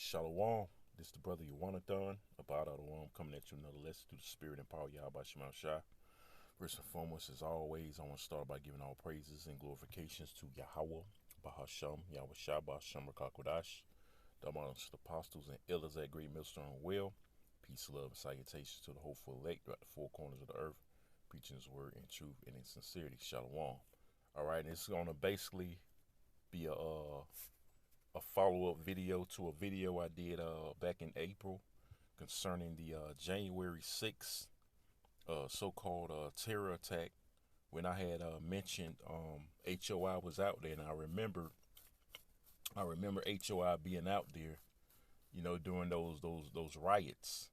Shalom. This is the brother Yawanathan, about Adawam, coming at you another lesson through the spirit and power of Yahweh Shema Shai. First and foremost, as always, I want to start by giving all praises and glorifications to Yahweh, Bahasham, Yahweh Shai, Bahasham, Rakakwadash, the amongst the apostles and elders at Great Millstone Well. Peace, love, and salutations to the hopeful elect throughout the four corners of the earth, preaching his word in truth and in sincerity. Shalom. All right, and it's going to basically be a follow-up video to a video I did back in April concerning the January 6th so-called terror attack, when I had mentioned HOI was out there. And I remember HOI being out there, during those riots.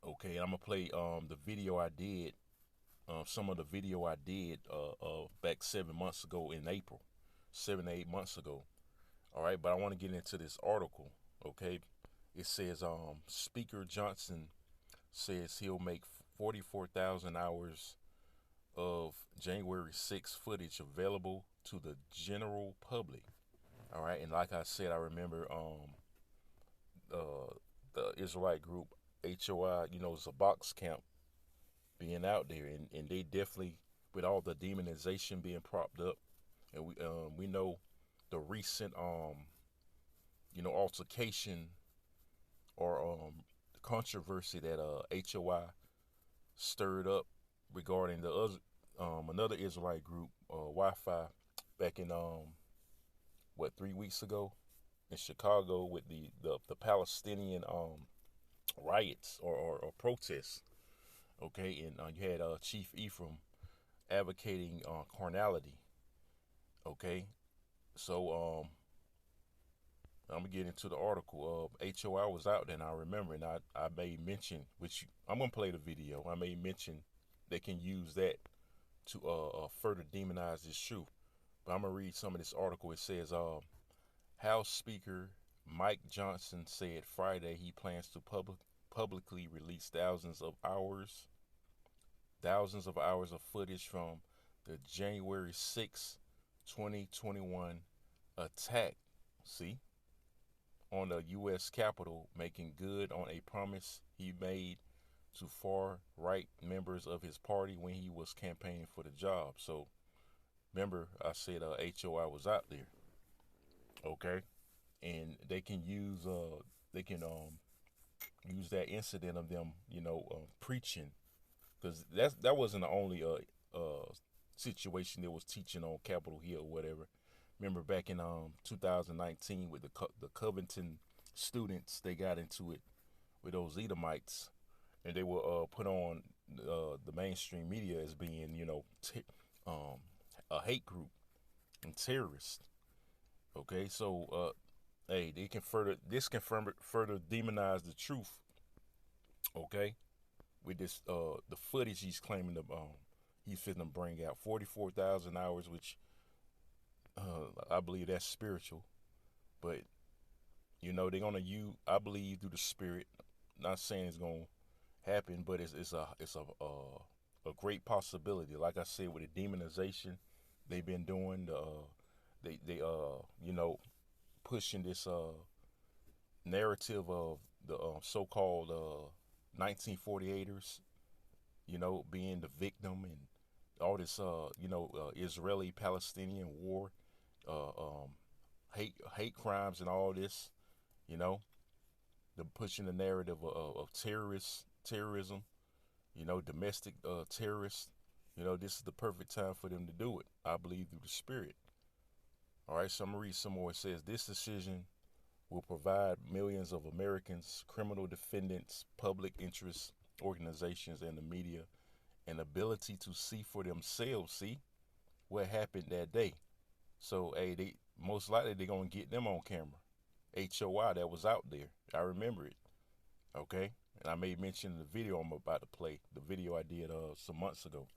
Okay, and I'm gonna play the video I did, some of the video I did back 7 months ago in April, 7 to 8 months ago. All right, but I want to get into this article. Okay, it says Speaker Johnson says he'll make 44,000 hours of January 6th footage available to the general public. All right, and like I said, I remember the Israelite group HOI, it's a box camp being out there, and they definitely, with all the demonization being propped up, and we know the recent altercation or controversy that HOI stirred up regarding the other another Israelite group, Wi-Fi, back in 3 weeks ago in Chicago with the Palestinian riots or protests. Okay, and you had Chief Ephraim advocating carnality. Okay, so I'm gonna get into the article. HOI was out there, and I remember, and I made mention, which I'm gonna play the video. I made mention they can use that to further demonize this truth. But I'm gonna read some of this article. It says, House Speaker Mike Johnson said Friday he plans to publicly release thousands of hours of footage from the January 6, 2021 attack. See? On the U.S. Capitol, making good on a promise he made to far-right members of his party when he was campaigning for the job. So, remember, I said HOI was out there, okay, and they can use use that incident of them, preaching, because that wasn't the only situation that was teaching on Capitol Hill or whatever. Remember back in 2019 with the Covington students, they got into it with those Edomites, and they were put on the mainstream media as being, a hate group and terrorist. Okay, so hey, this can further demonize the truth. Okay, with this the footage he's claiming to he's finna bring out 44,000 hours, which I believe that's spiritual, but they're gonna use. I believe through the spirit. Not saying it's gonna happen, but it's a great possibility. Like I said, with the demonization they've been doing, they pushing this narrative of the so-called 1948ers, being the victim, and all this Israeli-Palestinian war, hate crimes and all this, you know, the pushing the narrative of terrorism, domestic terrorists. This is the perfect time for them to do it. I believe through the spirit. All right, so I'm gonna read some more. It says this decision will provide millions of Americans, criminal defendants, public interest organizations, and the media an ability to see for themselves. See what happened that day. So, hey, they most likely they're gonna get them on camera. HOI that was out there. I remember it. Okay, and I made mention in the video I'm about to play. The video I did some months ago.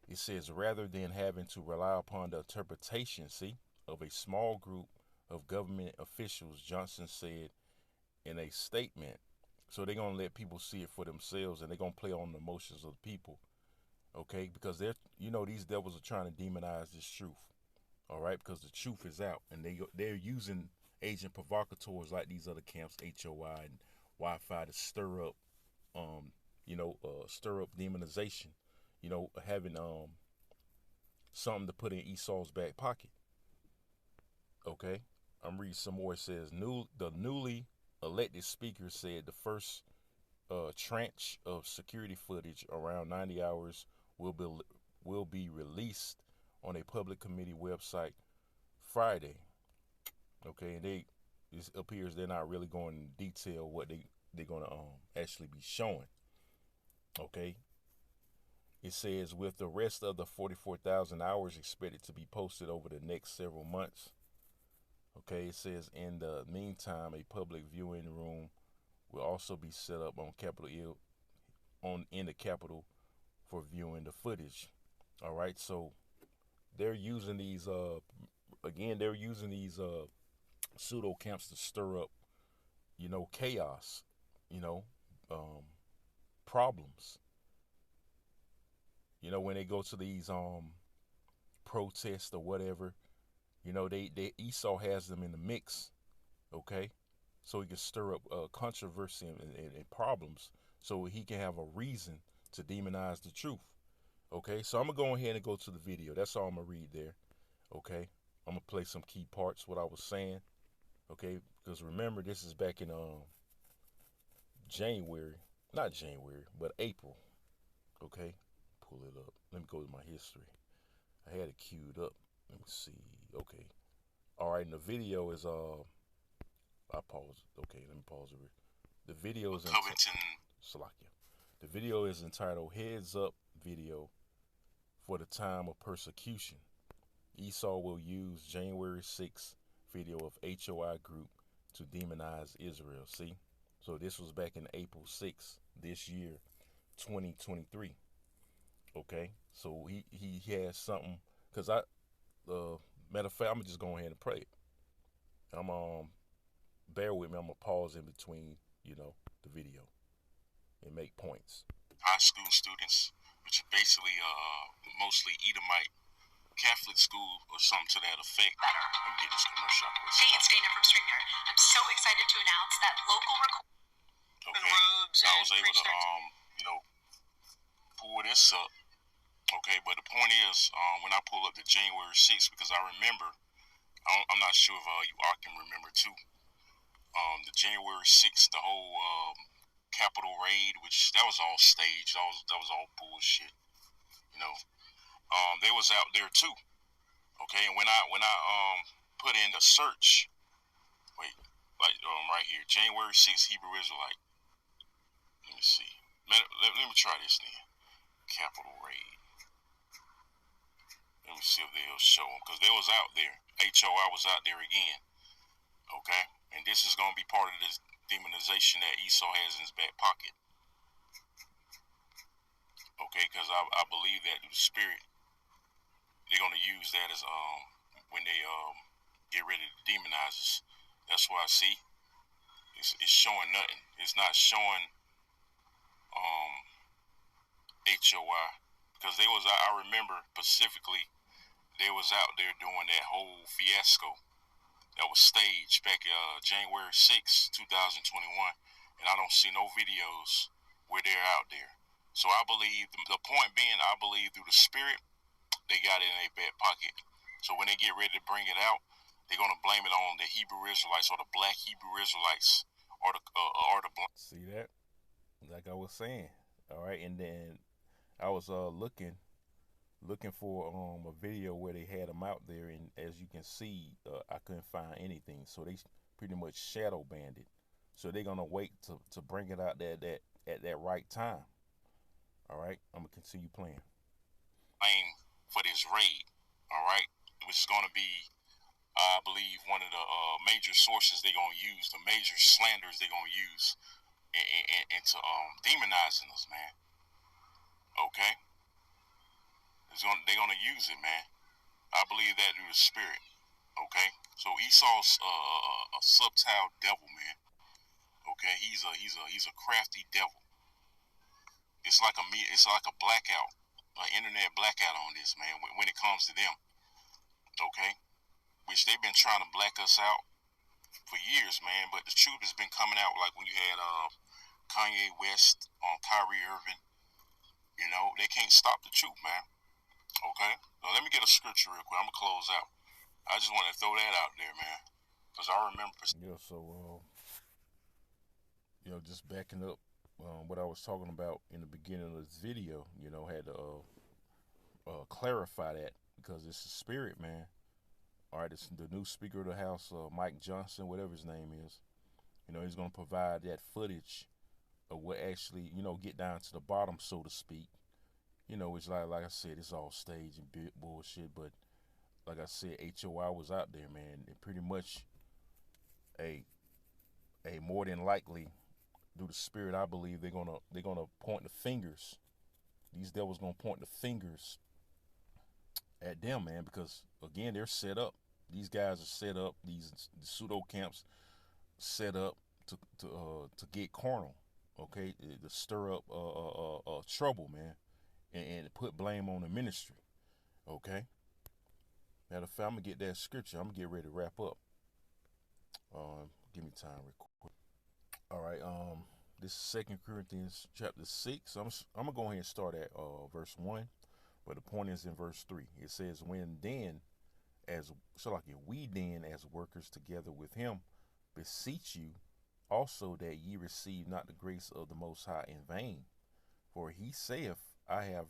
It says rather than having to rely upon the interpretation, of a small group of government officials, Johnson said in a statement. So they're gonna let people see it for themselves, and they're gonna play on the emotions of the people. Okay, because these devils are trying to demonize this truth. All right, because the truth is out, and they're using agent provocateurs like these other camps, HOI and Wi-Fi, to stir up, stir up demonization. Having something to put in Esau's back pocket. Okay, I'm reading some more. It says the newly elected speaker said the first tranche of security footage, around 90 hours, will be released on a public committee website Friday. Okay, and it appears they're not really going in detail what they're gonna actually be showing. Okay, it says with the rest of the 44,000 hours expected to be posted over the next several months. Okay, it says in the meantime, a public viewing room will also be set up on Capitol Hill, in the Capitol, for viewing the footage. All right, so they're using these pseudo camps to stir up, chaos, you know, um, problems. When they go to these protests or whatever, they Esau has them in the mix, okay, so he can stir up controversy and problems, so he can have a reason to demonize the truth. Okay, so I'm gonna go ahead and go to the video. That's all I'm gonna read there. Okay, I'm gonna play some key parts what I was saying. Okay, because remember, this is back in January, not January, but April. Okay, pull it up. Let me go to my history. I had it queued up. Let me see. Okay, all right. And the video is I paused. Okay, let me pause it. The video is Salakia. The video is entitled "Heads Up Video for the Time of Persecution." Esau will use January 6th video of HOI group to demonize Israel. See? So this was back in April 6th this year, 2023. Okay? So he has something, because matter of fact, I'm just going ahead and pray it. I'm bear with me, I'm gonna pause in between, the video and make points. High school students, which are basically mostly Edomite Catholic school or something to that effect. Let me get this commercial. Hey, it's Dana from StreamYard. I'm so excited to announce that local robes. I was able to pull this up. Okay, but the point is, when I pull up the January 6th, because I remember, I'm not sure if you all can remember too. The January 6th, the whole Capitol raid, which that was all staged. That was all bullshit. They was out there too. Okay, and when I put in the search, right here, January 6th, Hebrew Israelite. Let me see. Let me try this then. Capitol raid. Let me see if they'll show them, because they was out there. HOI was out there again. Okay, and this is gonna be part of this demonization that Esau has in his back pocket. Okay, because I believe that the spirit, they're gonna use that as when they get ready to demonize us. That's why I see it's showing nothing. It's not showing HOI, because they was, I remember specifically, they was out there doing that whole fiasco that was staged back January 6, 2021, and I don't see no videos where they're out there. So I believe, the point being, I believe through the spirit, they got it in their back pocket. So when they get ready to bring it out, they're gonna blame it on the Hebrew Israelites, or the black Hebrew Israelites, or the black. See that? Like I was saying. All right, and then I was looking for a video where they had them out there, and as you can see, I couldn't find anything. So they pretty much shadow banned it. So they're gonna wait to bring it out at that right time. All right, I'm gonna continue playing. Aim for this raid. All right, which is gonna be, I believe, one of the major sources they're gonna use, the major slanders they're gonna use into demonizing us, man. Okay, they're gonna use it, man. I believe that through the spirit. Okay, so Esau's a subtile devil, man. Okay, he's a crafty devil. It's like a blackout, an internet blackout on this, man. When it comes to them, okay, which they've been trying to black us out for years, man. But the truth has been coming out, like when you had Kanye West on Kyrie Irving. You know, they can't stop the truth, man. Okay? So let me get a scripture real quick. I'm going to close out. I just want to throw that out there, man. Because I remember. Yeah, so, just backing up what I was talking about in the beginning of this video, had to clarify that because it's the spirit, man. All right, it's the new Speaker of the House, Mike Johnson, whatever his name is. He's going to provide that footage of what actually, get down to the bottom, so to speak. It's like I said, it's all stage and bullshit. But like I said, HOI was out there, man, and pretty much a more than likely, through the spirit, I believe they're gonna point the fingers. These devils gonna point the fingers at them, man, because again they're set up. These guys are set up. These pseudo camps set up to get carnal, okay, to stir up trouble, man, and put blame on the ministry, okay. Matter of fact, I'm gonna get that scripture. I'm gonna get ready to wrap up. Give me time real quick. All right. This is 2 Corinthians chapter 6. I'm gonna go ahead and start at verse 1, but the point is in verse 3. It says, "When then, we then as workers together with him, beseech you also that ye receive not the grace of the Most High in vain. For he saith, I have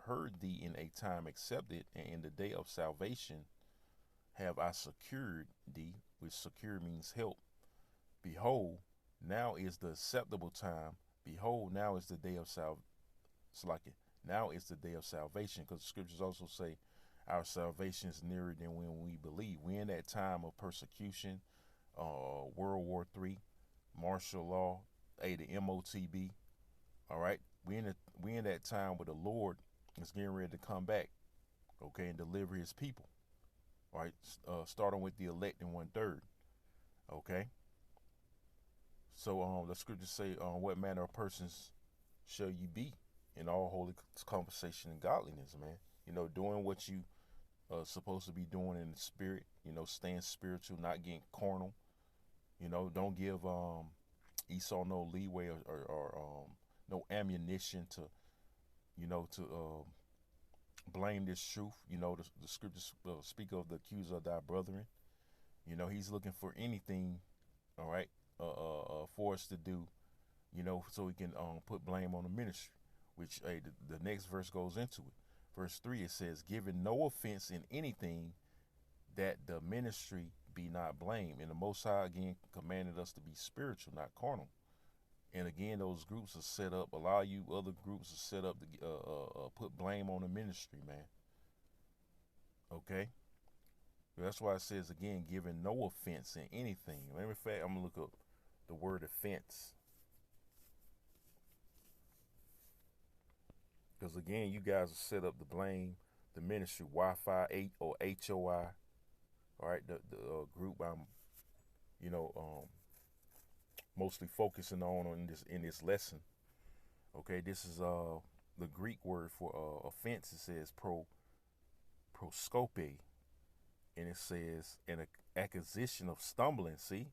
heard thee in a time accepted, and in the day of salvation have I secured thee," which secure means help. "Behold, now is the acceptable time. Behold, now is the day of now is the day of salvation," because the scriptures also say our salvation is nearer than when we believe. We're in that time of persecution, World War III, martial law, the MOTB. All right, we in that time where the Lord is getting ready to come back, okay, and deliver His people. All right, starting with the elect in 1/3. Okay. So the scriptures say, "What manner of persons shall you be in all holy conversation and godliness, man? Doing what you supposed to be doing in the spirit. Staying spiritual, not getting carnal. Don't give Esau no leeway or no ammunition to blame this truth. The scriptures speak of the accuser of thy brethren. He's looking for anything, all right, for us to do, so he can put blame on the ministry, which the next verse goes into it. Verse 3, it says, "Giving no offense in anything, that the ministry be not blamed." And the Most High, again, commanded us to be spiritual, not carnal. And again, those groups are set up. A lot of you other groups are set up to put blame on the ministry, man. Okay? That's why it says, again, giving no offense in anything. Matter of fact, I'm going to look up the word offense. Because again, you guys are set up to blame the ministry, Wi-Fi 8 or HOI. All right, the group I'm, mostly focusing on in this lesson. Okay, this is the Greek word for offense. It says proscope, and it says an acquisition of stumbling. See,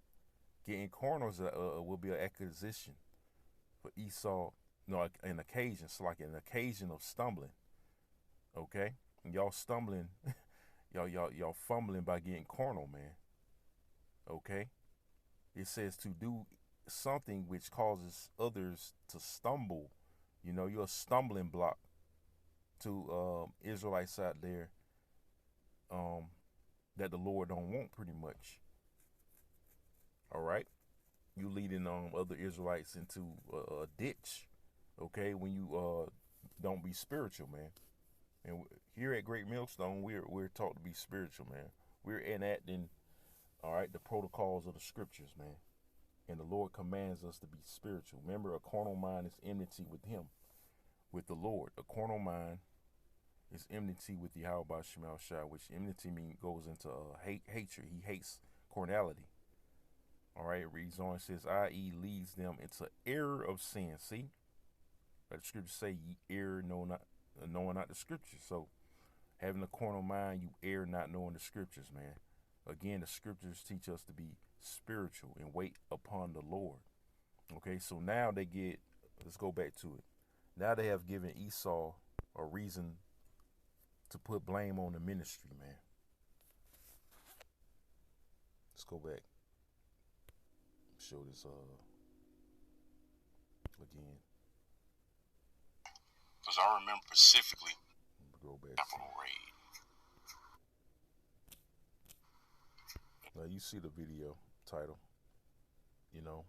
getting carnal will be an acquisition for Esau. No, an occasion. It's like an occasion of stumbling. Okay, and y'all stumbling, y'all fumbling by getting carnal, man. Okay, it says to do something which causes others to stumble. You're a stumbling block to Israelites out there that the Lord don't want, pretty much. All right, you leading other Israelites into a ditch. Okay, when you don't be spiritual, man. And here at Great Millstone, we're taught to be spiritual, man. We're enacting, all right, the protocols of the scriptures, man. And the Lord commands us to be spiritual. Remember, a carnal mind is enmity with Him, with the Lord. A carnal mind is enmity with Yahweh Shemal Shai, which enmity goes into hatred. He hates carnality. All right, it reads on. It says, i.e., leads them into error of sin. See, like the scriptures say, ye err, knowing not the scriptures. So, having a carnal mind, you err not knowing the scriptures, man. Again, the scriptures teach us to be spiritual, and wait upon the Lord. Okay, so now they get, let's go back to it. Now they have given Esau a reason to put blame on the ministry, man. Let's go back. Show this again. Because I remember specifically Go back. Capital Raid. Now you see the video title, you know.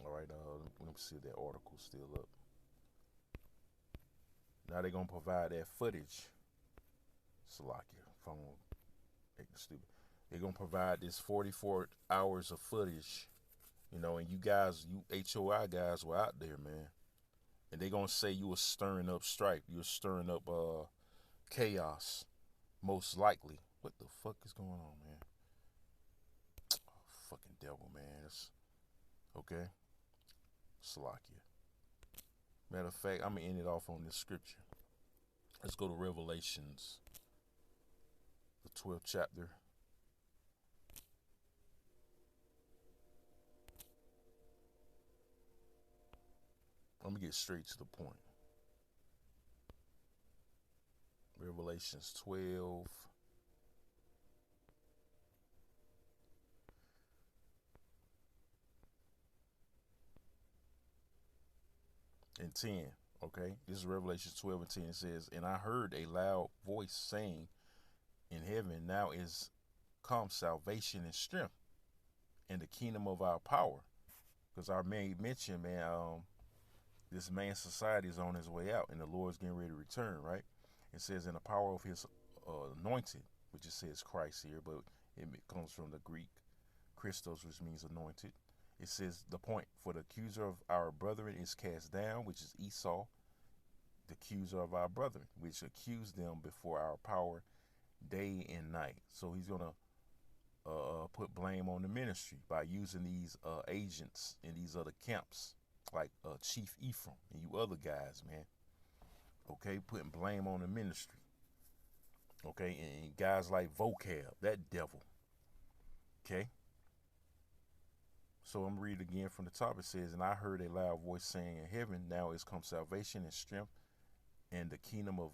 All right, let me see if that article's still up. Now they're gonna provide that footage. Salakia, phone acting stupid. They're gonna provide this 44 hours of footage, you know, and you guys, you HOI guys were out there, man. And they're gonna say you were stirring up strife, you were stirring up chaos, most likely. What the fuck is going on, man? Oh, fucking devil, man. It's okay. Salakia. Matter of fact, I'm gonna end it off on this scripture. Let's go to Revelations, the 12th chapter. Let me get straight to the point. Revelations 12. And 10. Okay, this is Revelation 12 and 10. It says, and I heard a loud voice saying in heaven, now is come salvation and strength and the kingdom of our power. Because our man mentioned, man, this man's society is on his way out and the Lord's getting ready to return, right? It says in the power of his anointed, which it says Christ here, but it comes from the Greek Christos, which means anointed. It says the point, for the accuser of our brethren is cast down, which is Esau, the accuser of our brethren, which accused them before our power day and night. So he's going to put blame on the ministry by using these agents in these other camps, like Chief Ephraim and you other guys, man. Okay, putting blame on the ministry. Okay, and guys like Vocab, that devil. Okay. So I'm reading again from the top. It says, and I heard a loud voice saying in heaven, now is come salvation and strength and the kingdom of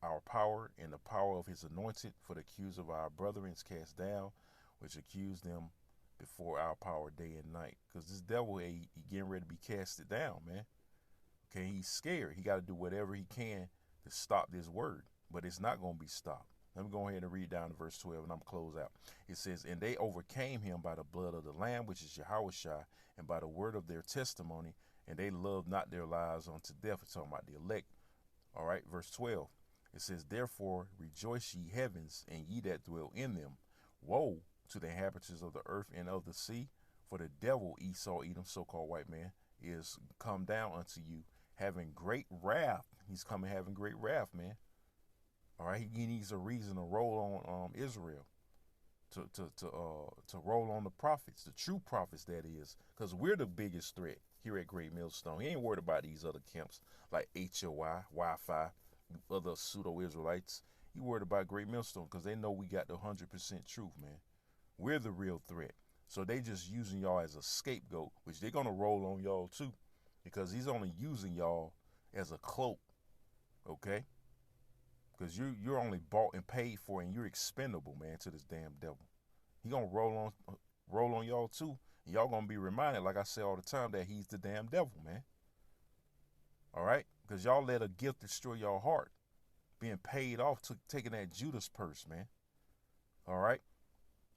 our power and the power of his anointed, for the accuser of our brethren is cast down, which accused them before our power day and night. Because this devil, he getting ready to be casted down, man. Okay, he's scared. He got to do whatever he can to stop this word, but it's not going to be stopped. Let me go ahead and read down to verse 12 and I'm close out. It says, and they overcame him by the blood of the Lamb, which is Yahushua, and by the word of their testimony, and they loved not their lives unto death. It's talking about the elect. All right, verse 12. It says, therefore rejoice ye heavens, and ye that dwell in them. Woe to the inhabitants of the earth and of the sea, for the devil, Esau, Edom, so-called white man, is come down unto you, having great wrath. He's coming having great wrath, man. All right, he needs a reason to roll on Israel, to roll on the prophets, the true prophets, that is, because we're the biggest threat here at Great Millstone. He ain't worried about these other camps like HOI, Wi-Fi, other pseudo-Israelites. He worried about Great Millstone because they know we got the 100% truth, man. We're the real threat. So they just using y'all as a scapegoat, which they're going to roll on y'all too, because he's only using y'all as a cloak, okay? Because you're only bought and paid for, and you're expendable, man, to this damn devil. He gonna roll on y'all too, and y'all gonna be reminded, like I say all the time, that he's the damn devil, man. All right, because y'all let a gift destroy your heart, being paid off, taking that Judas purse, man. All right,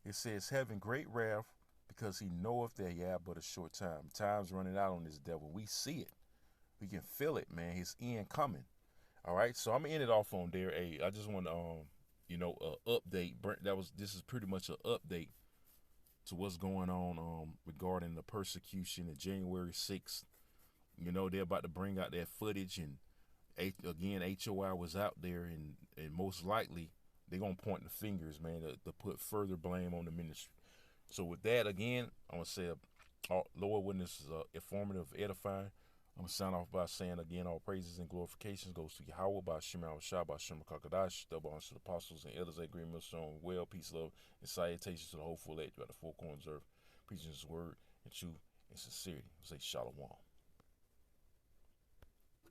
it says having great wrath, because he knoweth that he have but a short time. Time's running out on this devil. We see it, we can feel it, man. His end coming. All right, so I'm gonna end it off on there. Hey, I just want to update. This is pretty much an update to what's going on regarding the persecution of January 6th. You know, they're about to bring out that footage, and again, HOI was out there, and most likely they're gonna point the fingers, man, to put further blame on the ministry. So with that, again, I'm gonna say, Lord, when this is informative, edifying. I'm going to sign off by saying again, all praises and glorifications goes to Yahweh by Shema Shah by Shema Kakadash, double honors to the apostles and elders that agree millstone, well, peace, love, and salutations to the hopeful elect throughout the four corners of earth, preaching his word in truth and sincerity. Say Shalom.